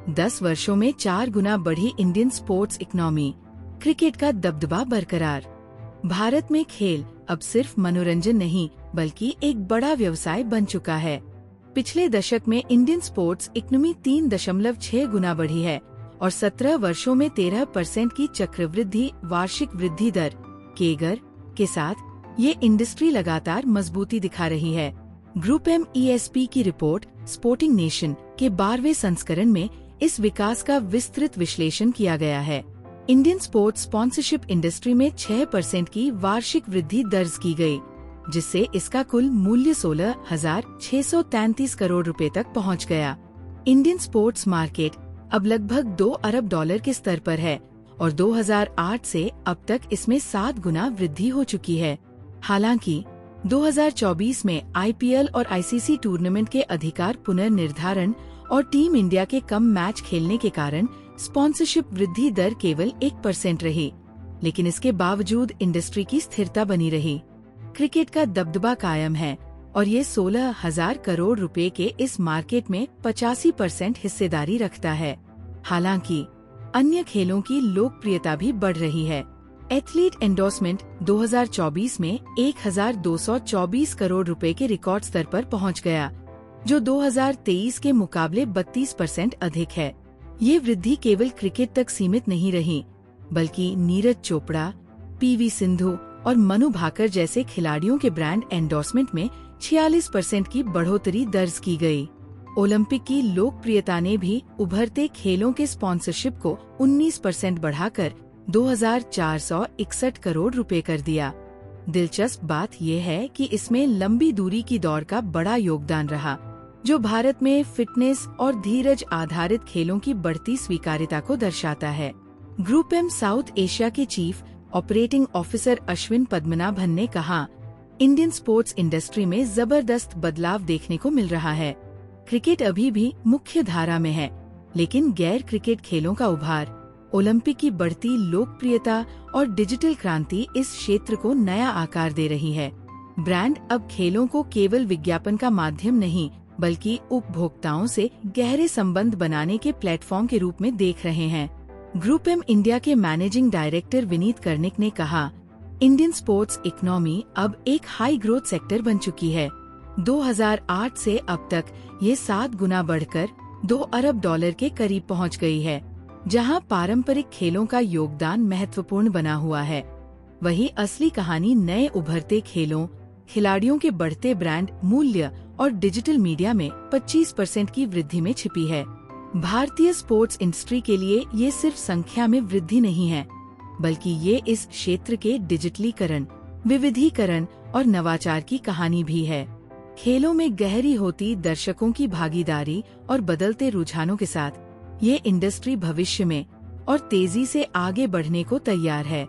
10 वर्षों में 4 गुना बढ़ी इंडियन स्पोर्ट्स इकोनॉमी, क्रिकेट का दबदबा बरकरार। भारत में खेल अब सिर्फ मनोरंजन नहीं बल्कि एक बड़ा व्यवसाय बन चुका है। पिछले दशक में इंडियन स्पोर्ट्स इकोनॉमी 3.6 गुना बढ़ी है और 17 वर्षों में 13% की चक्रवृद्धि वार्षिक वृद्धि दर केगर के साथ ये इंडस्ट्री लगातार मजबूती दिखा रही है। ग्रुप एम ESP की रिपोर्ट स्पोर्टिंग नेशन के 12वें संस्करण में इस विकास का विस्तृत विश्लेषण किया गया है। इंडियन स्पोर्ट्स स्पॉन्सरशिप इंडस्ट्री में 6% की वार्षिक वृद्धि दर्ज की गई, जिससे इसका कुल मूल्य 16,633 करोड़ रुपए तक पहुंच गया। इंडियन स्पोर्ट्स मार्केट अब लगभग $2 अरब के स्तर पर है और 2008 से अब तक इसमें 7 गुना वृद्धि हो चुकी है। हालांकि 2024 में IPL और ICC टूर्नामेंट के अधिकार पुनर्निर्धारण और टीम इंडिया के कम मैच खेलने के कारण स्पॉन्सरशिप वृद्धि दर केवल 1% रही, लेकिन इसके बावजूद इंडस्ट्री की स्थिरता बनी रही। क्रिकेट का दबदबा कायम है और ये 16,000 करोड़ रुपए के इस मार्केट में 85% हिस्सेदारी रखता है। हालांकि अन्य खेलों की लोकप्रियता भी बढ़ रही है। एथलीट एंडोर्समेंट 2024 में 1,224 करोड़ रुपए के रिकॉर्ड स्तर पर पहुंच गया, जो 2023 के मुकाबले 32% अधिक है। ये वृद्धि केवल क्रिकेट तक सीमित नहीं रही, बल्कि नीरज चोपड़ा, PV सिंधु और मनु भाकर जैसे खिलाड़ियों के ब्रांड एंडोर्समेंट में 46% की बढ़ोतरी दर्ज की गई। ओलंपिक की लोकप्रियता ने भी उभरते खेलों के स्पॉन्सरशिप को 19% बढ़ाकर 2,461 करोड़ रुपए कर दिया। दिलचस्प बात यह है कि इसमें लंबी दूरी की दौड़ का बड़ा योगदान रहा, जो भारत में फिटनेस और धीरज आधारित खेलों की बढ़ती स्वीकार्यता को दर्शाता है। ग्रुप एम साउथ एशिया के chief operating officer Ashwin Padmanabhan ने कहा, इंडियन स्पोर्ट्स इंडस्ट्री में जबरदस्त बदलाव देखने को मिल रहा है। क्रिकेट अभी भी मुख्य धारा में है, लेकिन गैर क्रिकेट खेलों का उभार, ओलंपिक की बढ़ती लोकप्रियता और डिजिटल क्रांति इस क्षेत्र को नया आकार दे रही है। ब्रांड अब खेलों को केवल विज्ञापन का माध्यम नहीं, बल्कि उपभोक्ताओं से गहरे संबंध बनाने के प्लेटफॉर्म के रूप में देख रहे हैं। ग्रुप एम इंडिया के मैनेजिंग डायरेक्टर विनीत कर्णिक ने कहा, इंडियन स्पोर्ट्स इकोनॉमी अब एक हाई ग्रोथ सेक्टर बन चुकी है। 2008 से अब तक ये 7 गुना बढ़कर $2 अरब के करीब पहुंच गई है, जहां पारंपरिक खेलों का योगदान महत्वपूर्ण बना हुआ है। वहीं असली कहानी नए उभरते खेलों, खिलाड़ियों के बढ़ते ब्रांड मूल्य और डिजिटल मीडिया में 25% की वृद्धि में छिपी है। भारतीय स्पोर्ट्स इंडस्ट्री के लिए ये सिर्फ संख्या में वृद्धि नहीं है, बल्कि ये इस क्षेत्र के डिजिटलीकरण, विविधीकरण और नवाचार की कहानी भी है। खेलों में गहरी होती दर्शकों की भागीदारी और बदलते रुझानों के साथ ये इंडस्ट्री भविष्य में और तेजी से आगे बढ़ने को तैयार है।